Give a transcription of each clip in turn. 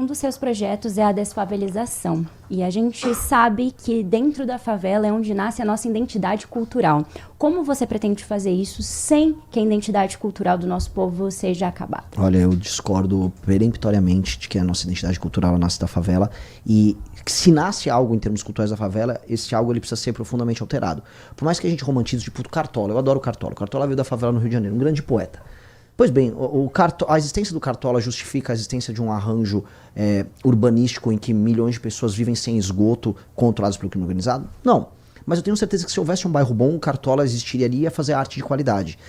um dos seus projetos é a desfavelização. E a gente sabe que dentro da favela é onde nasce a nossa identidade cultural. Como você pretende fazer isso sem que a identidade cultural do nosso povo seja acabada? Olha, eu discordo peremptoriamente de que a nossa identidade cultural nasce da favela. E se nasce algo em termos culturais da favela, esse algo ele precisa ser profundamente alterado. Por mais que a gente romantize, tipo, o Cartola. Eu adoro o Cartola. O Cartola veio da favela no Rio de Janeiro, um grande poeta. Pois bem, a existência do Cartola justifica a existência de um arranjo urbanístico em que milhões de pessoas vivem sem esgoto, controlados pelo crime organizado? Não. Mas eu tenho certeza que se houvesse um bairro bom, o Cartola existiria ali e ia fazer arte de qualidade.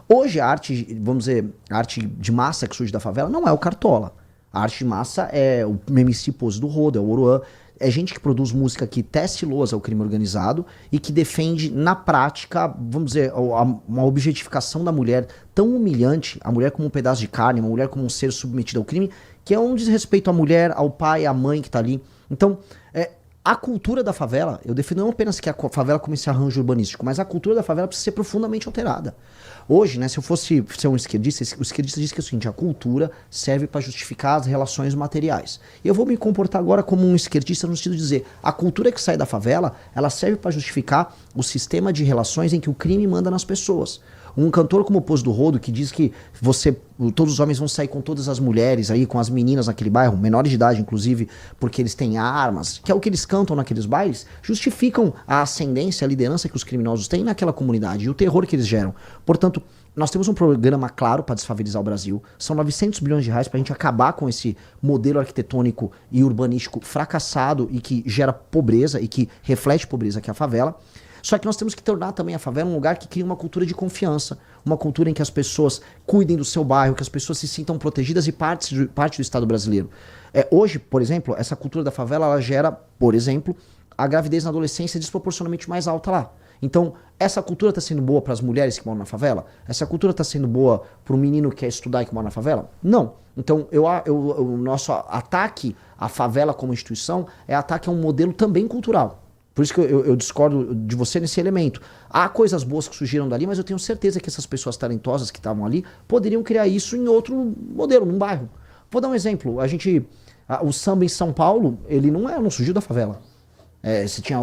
Hoje a arte, vamos dizer, a arte de massa que surge da favela não é o Cartola. A arte de massa é o MC Pose do Rodo, é o Oruan. É gente que produz música que tece lousa ao crime organizado e que defende, na prática, vamos dizer, uma objetificação da mulher tão humilhante, a mulher como um pedaço de carne, uma mulher como um ser submetido ao crime, que é um desrespeito à mulher, ao pai, à mãe que tá ali. Então, a cultura da favela, eu defendo não apenas que a favela como esse arranjo urbanístico, mas a cultura da favela precisa ser profundamente alterada. Hoje, né, se eu fosse ser um esquerdista, o esquerdista diz que é o seguinte: a cultura serve para justificar as relações materiais. Eu vou me comportar agora como um esquerdista no sentido de dizer, a cultura que sai da favela, ela serve para justificar o sistema de relações em que o crime manda nas pessoas. Um cantor como o Pose do Rodo, que diz que todos os homens vão sair com todas as mulheres aí, com as meninas naquele bairro, menores de idade inclusive, porque eles têm armas, que é o que eles cantam naqueles bailes, justificam a ascendência, a liderança que os criminosos têm naquela comunidade e o terror que eles geram. Portanto, nós temos um programa claro para desfavelizar o Brasil. São 900 bilhões de reais para a gente acabar com esse modelo arquitetônico e urbanístico fracassado e que gera pobreza e que reflete pobreza, que é a favela. Só que nós temos que tornar também a favela um lugar que cria uma cultura de confiança, uma cultura em que as pessoas cuidem do seu bairro, que as pessoas se sintam protegidas e parte do Estado brasileiro. Hoje, por exemplo, essa cultura da favela, ela gera, por exemplo, a gravidez na adolescência desproporcionalmente mais alta lá. Então, essa cultura está sendo boa para as mulheres que moram na favela? Essa cultura está sendo boa para o menino que quer estudar e que mora na favela? Não. Então, o nosso ataque à favela como instituição é ataque a um modelo também cultural. Por isso que eu discordo de você nesse elemento. Há coisas boas que surgiram dali, mas eu tenho certeza que essas pessoas talentosas que estavam ali poderiam criar isso em outro modelo, num bairro. Vou dar um exemplo. O samba em São Paulo, ele não surgiu da favela. Você tinha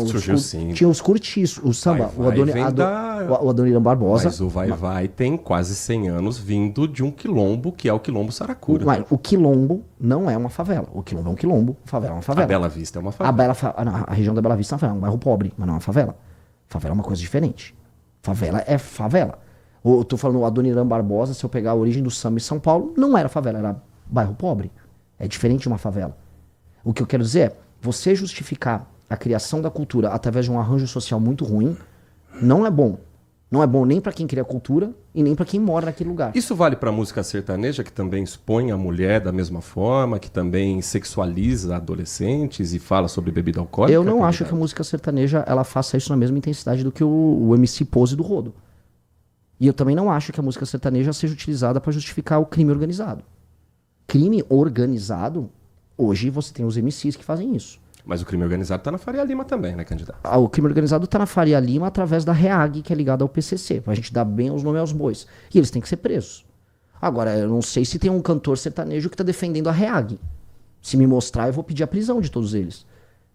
os curtiços, o samba, o Adoniran Barbosa. Mas o Vai-Vai tem quase 100 anos vindo de um quilombo, que é o Quilombo Saracura. O quilombo não é uma favela. O quilombo é um quilombo, a favela é uma favela. A Bela Vista é uma favela. A região da Bela Vista é uma favela, um bairro pobre, mas não é uma favela. Favela é uma coisa diferente. Favela é favela. Eu tô falando o Adoniran Barbosa, se eu pegar a origem do samba em São Paulo, não era favela, era bairro pobre. É diferente de uma favela. O que eu quero dizer é, você justificar a criação da cultura através de um arranjo social muito ruim não é bom. Não é bom nem para quem cria cultura e nem para quem mora naquele lugar. Isso vale para a música sertaneja, que também expõe a mulher da mesma forma, que também sexualiza adolescentes e fala sobre bebida alcoólica? Eu não acho que a música sertaneja ela faça isso na mesma intensidade do que o MC Pose do Rodo. E eu também não acho que a música sertaneja seja utilizada para justificar o crime organizado. Crime organizado, hoje você tem os MCs que fazem isso. Mas o crime organizado está na Faria Lima também, né, candidato? O crime organizado está na Faria Lima através da REAG, que é ligada ao PCC, pra gente dar bem os nomes aos bois. E eles têm que ser presos. Agora, eu não sei se tem um cantor sertanejo que está defendendo a REAG. Se me mostrar, eu vou pedir a prisão de todos eles.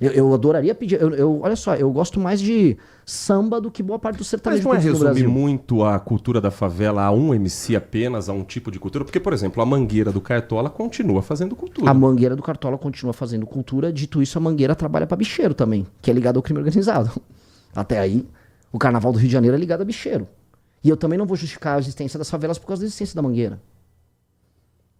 Eu adoraria pedir... olha só, eu gosto mais de samba do que boa parte do sertanejo. Mas não é resumir muito a cultura da favela a um MC apenas, a um tipo de cultura? Porque, por exemplo, a Mangueira do Cartola continua fazendo cultura. A Mangueira do Cartola continua fazendo cultura. Dito isso, a Mangueira trabalha para bicheiro também, que é ligado ao crime organizado. Até aí, o Carnaval do Rio de Janeiro é ligado a bicheiro. E eu também não vou justificar a existência das favelas por causa da existência da Mangueira.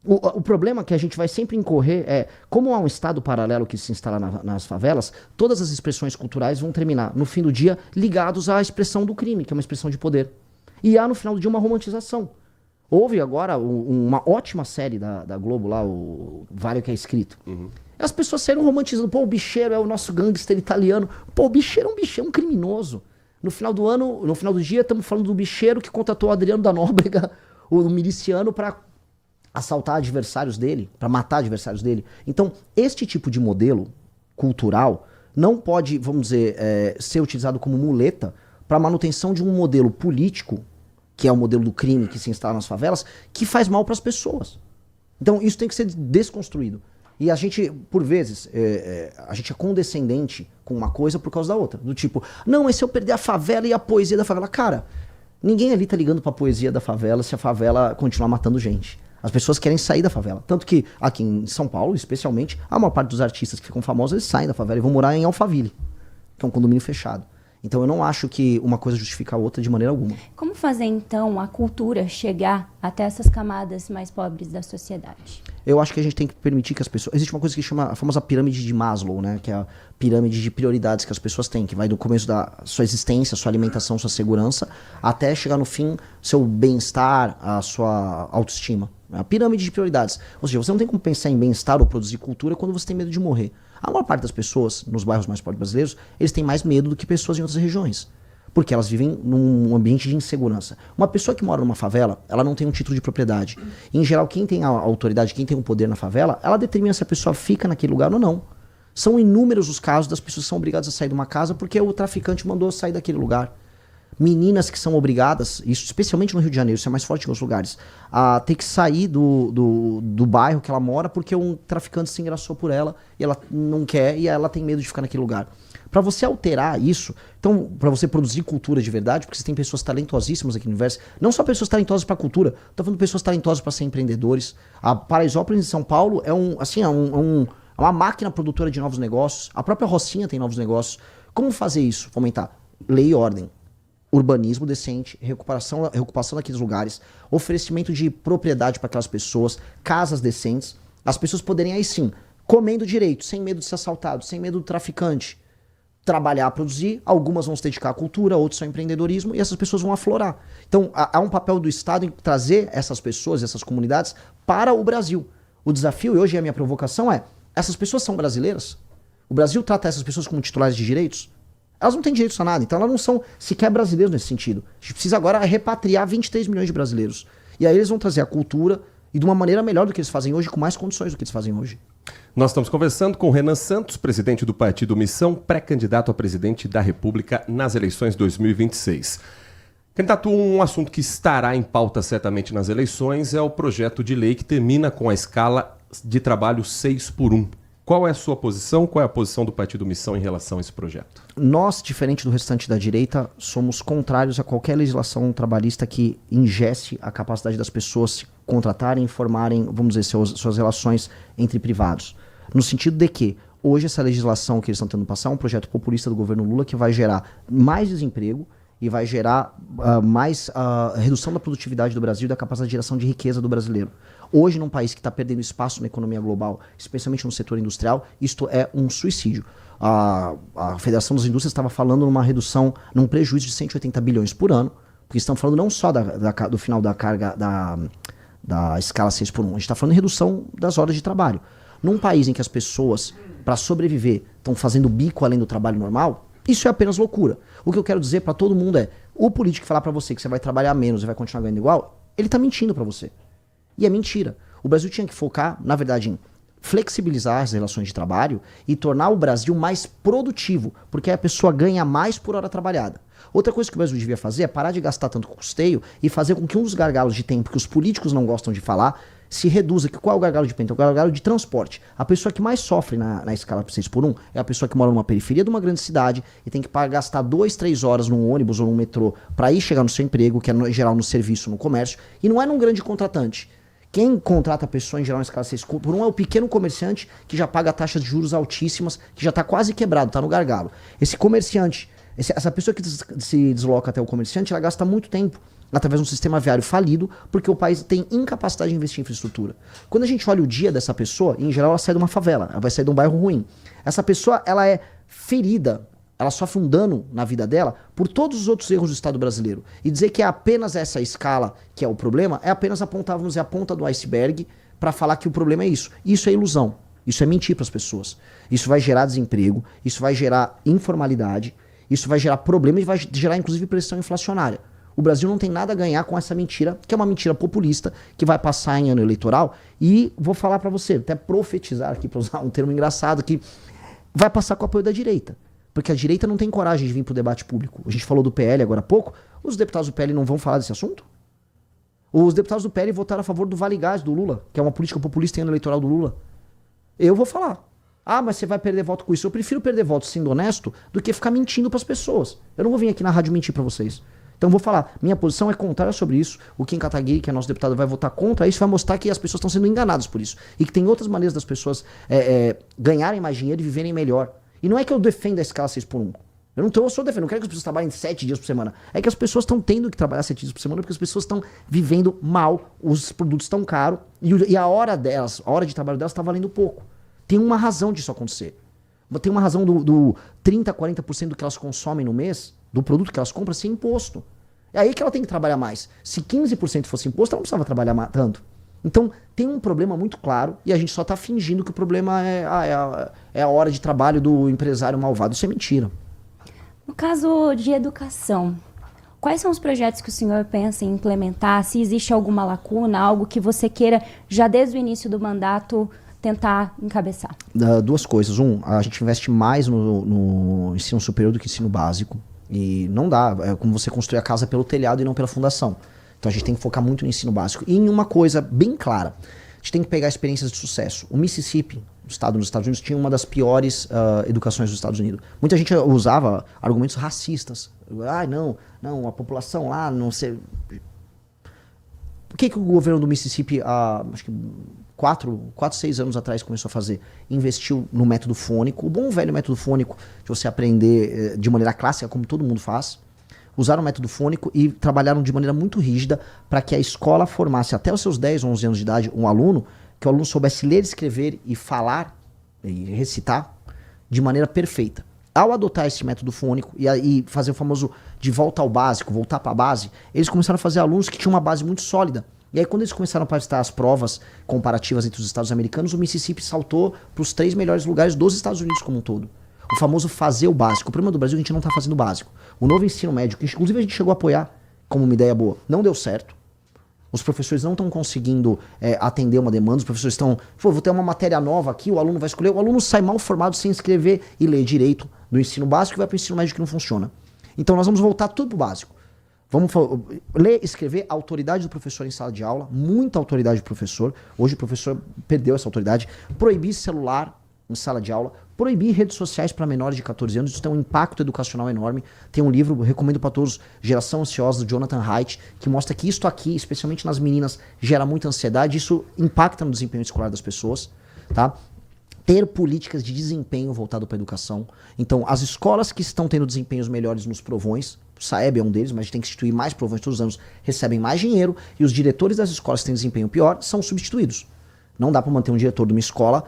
O problema que a gente vai sempre incorrer é, como há um estado paralelo que se instala nas favelas, todas as expressões culturais vão terminar, no fim do dia, ligados à expressão do crime, que é uma expressão de poder. E há, no final do dia, uma romantização. Houve agora uma ótima série da Globo lá, o Vale que é Escrito. Uhum. As pessoas saíram romantizando. Pô, o bicheiro é o nosso gangster italiano. Pô, o bicheiro é um criminoso. No final do dia, estamos falando do bicheiro que contratou o Adriano da Nóbrega, o miliciano, para assaltar adversários dele, para matar adversários dele. Então, este tipo de modelo cultural não pode, vamos dizer, ser utilizado como muleta para manutenção de um modelo político, que é o modelo do crime que se instala nas favelas, que faz mal para as pessoas. Então, isso tem que ser desconstruído. E a gente, por vezes, a gente é condescendente com uma coisa por causa da outra. Do tipo, não, mas se eu perder a favela e a poesia da favela? Cara, ninguém ali tá ligando pra poesia da favela se a favela continuar matando gente. As pessoas querem sair da favela. Tanto que aqui em São Paulo, especialmente, a maior parte dos artistas que ficam famosos, eles saem da favela e vão morar em Alphaville, que é um condomínio fechado. Então eu não acho que uma coisa justifica a outra de maneira alguma. Como fazer, então, a cultura chegar até essas camadas mais pobres da sociedade? Eu acho que a gente tem que permitir que as pessoas... Existe uma coisa que chama a famosa pirâmide de Maslow, né? Que é a pirâmide de prioridades que as pessoas têm, que vai do começo da sua existência, sua alimentação, sua segurança, até chegar no fim, seu bem-estar, a sua autoestima. A pirâmide de prioridades. Ou seja, você não tem como pensar em bem-estar ou produzir cultura quando você tem medo de morrer. A maior parte das pessoas, nos bairros mais pobres brasileiros, eles têm mais medo do que pessoas em outras regiões. Porque elas vivem num ambiente de insegurança. Uma pessoa que mora numa favela, ela não tem um título de propriedade. Em geral, quem tem a autoridade, quem tem o poder na favela, ela determina se a pessoa fica naquele lugar ou não. São inúmeros os casos das pessoas que são obrigadas a sair de uma casa porque o traficante mandou sair daquele lugar. Meninas que são obrigadas, isso especialmente no Rio de Janeiro, isso é mais forte em outros lugares, a ter que sair do bairro que ela mora porque um traficante se engraçou por ela e ela não quer e ela tem medo de ficar naquele lugar. Para você alterar isso, então, para você produzir cultura de verdade, porque você tem pessoas talentosíssimas aqui no universo, não só pessoas talentosas para cultura, tô falando de pessoas talentosas para ser empreendedores. A Paraisópolis em São Paulo é uma máquina produtora de novos negócios. A própria Rocinha tem novos negócios. Como fazer isso? Fomentar lei e ordem. Urbanismo decente, recuperação daqueles lugares, oferecimento de propriedade para aquelas pessoas, casas decentes, as pessoas poderem aí sim, comendo direito, sem medo de ser assaltado, sem medo do traficante, trabalhar, produzir, algumas vão se dedicar à cultura, outros ao empreendedorismo e essas pessoas vão aflorar. Então há um papel do Estado em trazer essas pessoas, essas comunidades para o Brasil. O desafio, e hoje a minha provocação essas pessoas são brasileiras? O Brasil trata essas pessoas como titulares de direitos? Elas não têm direitos a nada, então elas não são sequer brasileiros nesse sentido. A gente precisa agora repatriar 23 milhões de brasileiros. E aí eles vão trazer a cultura e de uma maneira melhor do que eles fazem hoje, com mais condições do que eles fazem hoje. Nós estamos conversando com Renan Santos, presidente do Partido Missão, pré-candidato a presidente da República nas eleições 2026. Candidato, um assunto que estará em pauta certamente nas eleições é o projeto de lei que termina com a escala de trabalho 6x1. Qual é a sua posição? Qual é a posição do Partido Missão em relação a esse projeto? Nós, diferente do restante da direita, somos contrários a qualquer legislação trabalhista que ingesse a capacidade das pessoas se contratarem e formarem, vamos dizer, suas relações entre privados. No sentido de que, hoje, essa legislação que eles estão tentando passar é um projeto populista do governo Lula que vai gerar mais desemprego e vai gerar mais redução da produtividade do Brasil e da capacidade de geração de riqueza do brasileiro. Hoje, num país que está perdendo espaço na economia global, especialmente no setor industrial, isto é um suicídio. A Federação das Indústrias estava falando numa redução, num prejuízo de 180 bilhões por ano, porque estão falando não só do final da carga da escala 6x1, a gente está falando em redução das horas de trabalho. Num país em que as pessoas, para sobreviver, estão fazendo bico além do trabalho normal, isso é apenas loucura. O que eu quero dizer para todo mundo é, o político falar para você que você vai trabalhar menos e vai continuar ganhando igual, ele está mentindo para você. E é mentira. O Brasil tinha que focar, na verdade, em flexibilizar as relações de trabalho e tornar o Brasil mais produtivo, porque a pessoa ganha mais por hora trabalhada. Outra coisa que o Brasil devia fazer é parar de gastar tanto com custeio e fazer com que um dos gargalos de tempo que os políticos não gostam de falar se reduza. Qual é o gargalo de tempo? É o gargalo de transporte. A pessoa que mais sofre na escala 6x1 é a pessoa que mora numa periferia de uma grande cidade e tem que gastar 2, 3 horas num ônibus ou num metrô para ir chegar no seu emprego, que é em geral no serviço, no comércio, e não é num grande contratante. Quem contrata a pessoa em geral na escala 6x1 é o pequeno comerciante que já paga taxas de juros altíssimas, que já está quase quebrado, está no gargalo. Esse comerciante, essa pessoa que se desloca até o comerciante, ela gasta muito tempo através de um sistema viário falido, porque o país tem incapacidade de investir em infraestrutura. Quando a gente olha o dia dessa pessoa, em geral ela sai de uma favela, ela vai sair de um bairro ruim. Essa pessoa, ela é ferida, ela sofre um dano na vida dela por todos os outros erros do Estado brasileiro. E dizer que é apenas essa escala que é o problema, é apenas apontar, vamos dizer, a ponta do iceberg para falar que o problema é isso. Isso é ilusão. Isso é mentir para as pessoas. Isso vai gerar desemprego, isso vai gerar informalidade, isso vai gerar problema e vai gerar, inclusive, pressão inflacionária. O Brasil não tem nada a ganhar com essa mentira, que é uma mentira populista, que vai passar em ano eleitoral. E vou falar para você, até profetizar aqui, para usar um termo engraçado, que vai passar com o apoio da direita. Porque a direita não tem coragem de vir para o debate público. A gente falou do PL agora há pouco. Os deputados do PL não vão falar desse assunto? Os deputados do PL votaram a favor do Vale Gás do Lula, que é uma política populista em ano eleitoral do Lula. Eu vou falar. Ah, mas você vai perder voto com isso. Eu prefiro perder voto sendo honesto do que ficar mentindo pras pessoas. Eu não vou vir aqui na rádio mentir pra vocês. Então eu vou falar, minha posição é contrária sobre isso. O Kim Kataguiri, que é nosso deputado, vai votar contra isso, vai mostrar que as pessoas estão sendo enganadas por isso. E que tem outras maneiras das pessoas ganharem mais dinheiro e viverem melhor. E não é que eu defenda a escala 6x1. Eu sou defendendo, não quero que as pessoas trabalhem 7 dias por semana. É que as pessoas estão tendo que trabalhar 7 dias por semana porque as pessoas estão vivendo mal, os produtos estão caros e a hora delas, a hora de trabalho delas está valendo pouco. Tem uma razão disso acontecer. Tem uma razão do 30%, 40% do que elas consomem no mês, do produto que elas compram, ser imposto. É aí que ela tem que trabalhar mais. Se 15% fosse imposto, ela não precisava trabalhar tanto. Então, tem um problema muito claro e a gente só está fingindo que o problema é a hora de trabalho do empresário malvado. Isso é mentira. No caso de educação, quais são os projetos que o senhor pensa em implementar? Se existe alguma lacuna, algo que você queira, já desde o início do mandato, tentar encabeçar? Duas coisas. A gente investe mais no ensino superior do que ensino básico. E não dá. É como você construir a casa pelo telhado e não pela fundação. Então a gente tem que focar muito no ensino básico. E em uma coisa bem clara. A gente tem que pegar experiências de sucesso. O Mississippi, nos Estados Unidos, tinha uma das piores educações dos Estados Unidos. Muita gente usava argumentos racistas. Ah, não, a população lá, não sei... O que o governo do Mississippi, acho que 6 anos atrás começou a fazer? Investiu no método fônico, o bom velho método fônico, de você aprender de maneira clássica, como todo mundo faz. Usaram o método fônico e trabalharam de maneira muito rígida para que a escola formasse até os seus 10, 11 anos de idade um aluno, que o aluno soubesse ler, escrever e falar, e recitar, de maneira perfeita. Ao adotar esse método fônico e fazer o famoso de volta ao básico, voltar para a base, eles começaram a fazer alunos que tinham uma base muito sólida. E aí quando eles começaram a prestar as provas comparativas entre os estados americanos, o Mississippi saltou para os 3 melhores lugares dos Estados Unidos como um todo. O famoso fazer o básico. O problema do Brasil é que a gente não está fazendo o básico. O novo ensino médio, que inclusive a gente chegou a apoiar como uma ideia boa, não deu certo. Os professores não estão conseguindo atender uma demanda, os professores estão... vou ter uma matéria nova aqui, o aluno vai escolher, o aluno sai mal formado sem escrever e ler direito do ensino básico e vai para o ensino médio que não funciona. Então nós vamos voltar tudo para o básico. Vamos ler, escrever, autoridade do professor em sala de aula, muita autoridade do professor. Hoje o professor perdeu essa autoridade. Proibir celular em sala de aula, proibir redes sociais para menores de 14 anos, isso tem um impacto educacional enorme. Tem um livro, recomendo para todos, Geração Ansiosa, do Jonathan Haidt, que mostra que isto aqui, especialmente nas meninas, gera muita ansiedade, isso impacta no desempenho escolar das pessoas, tá? Ter políticas de desempenho voltado para a educação. Então, as escolas que estão tendo desempenhos melhores nos provões, o Saeb é um deles, mas a gente tem que instituir mais provões todos os anos, recebem mais dinheiro, e os diretores das escolas que têm desempenho pior são substituídos. Não dá para manter um diretor de uma escola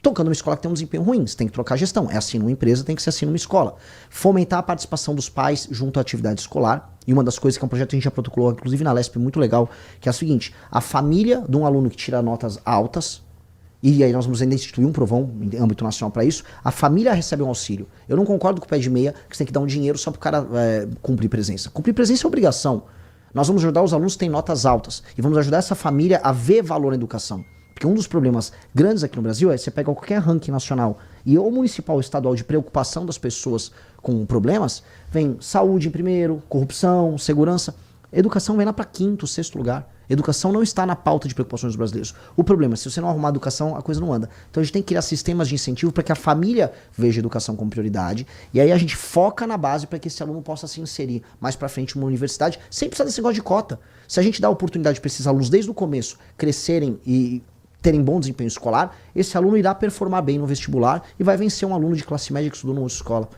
tocando uma escola que tem um desempenho ruim. Você tem que trocar a gestão. É assim numa empresa, tem que ser assim numa escola. Fomentar a participação dos pais junto à atividade escolar. E uma das coisas que é um projeto que a gente já protocolou, inclusive na LESP, muito legal, que é o seguinte: a família de um aluno que tira notas altas, e aí nós vamos ainda instituir um provão em âmbito nacional para isso, a família recebe um auxílio. Eu não concordo com o pé de meia que você tem que dar um dinheiro só para o cara cumprir presença. Cumprir presença é obrigação. Nós vamos ajudar os alunos que têm notas altas. E vamos ajudar essa família a ver valor na educação. Porque um dos problemas grandes aqui no Brasil é você pega qualquer ranking nacional e ou municipal ou estadual de preocupação das pessoas com problemas, vem saúde em primeiro, corrupção, segurança. Educação vem lá para 5º, 6º lugar. Educação não está na pauta de preocupações dos brasileiros. O problema é, se você não arrumar a educação, a coisa não anda. Então a gente tem que criar sistemas de incentivo para que a família veja a educação como prioridade. E aí a gente foca na base para que esse aluno possa se inserir mais para frente em uma universidade, sem precisar desse negócio de cota. Se a gente dá a oportunidade para esses alunos desde o começo crescerem e terem bom desempenho escolar, esse aluno irá performar bem no vestibular e vai vencer um aluno de classe média que estudou numa outra escola.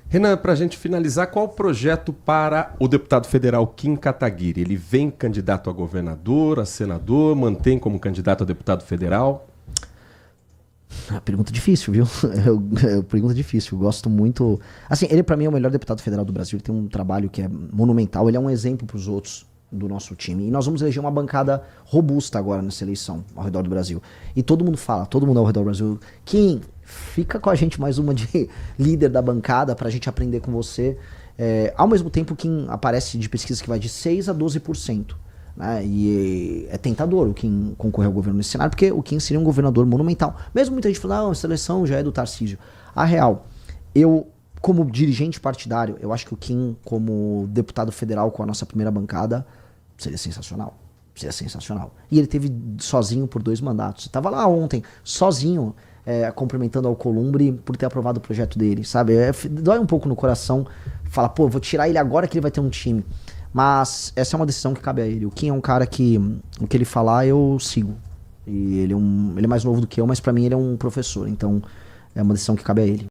Renan, para a gente finalizar, qual o projeto para o deputado federal Kim Kataguiri? Ele vem candidato a governador, a senador, mantém como candidato a deputado federal? Pergunta difícil, viu? Pergunta difícil, eu gosto muito... Assim, ele para mim é o melhor deputado federal do Brasil, ele tem um trabalho que é monumental, ele é um exemplo para os outros do nosso time. E nós vamos eleger uma bancada robusta agora nessa eleição ao redor do Brasil. E todo mundo fala, todo mundo ao redor do Brasil, Kim, fica com a gente mais uma de líder da bancada pra gente aprender com você. Ao mesmo tempo, Kim aparece de pesquisas que vai de 6% a 12%. Né? E é tentador o Kim concorrer ao governo nesse cenário, porque o Kim seria um governador monumental. Mesmo muita gente falando, essa eleição já é do Tarcísio. A real, como dirigente partidário, eu acho que o Kim, como deputado federal com a nossa primeira bancada, seria sensacional. Seria sensacional. E ele teve sozinho por 2 mandatos. Estava lá ontem, sozinho. cumprimentando ao Alcolumbre por ter aprovado o projeto dele, sabe? Dói um pouco no coração, fala, pô, vou tirar ele agora que ele vai ter um time. Mas essa é uma decisão que cabe a ele. O Kim é um cara que, o que ele falar, eu sigo. E ele é mais novo do que eu, mas pra mim ele é um professor. Então, é uma decisão que cabe a ele.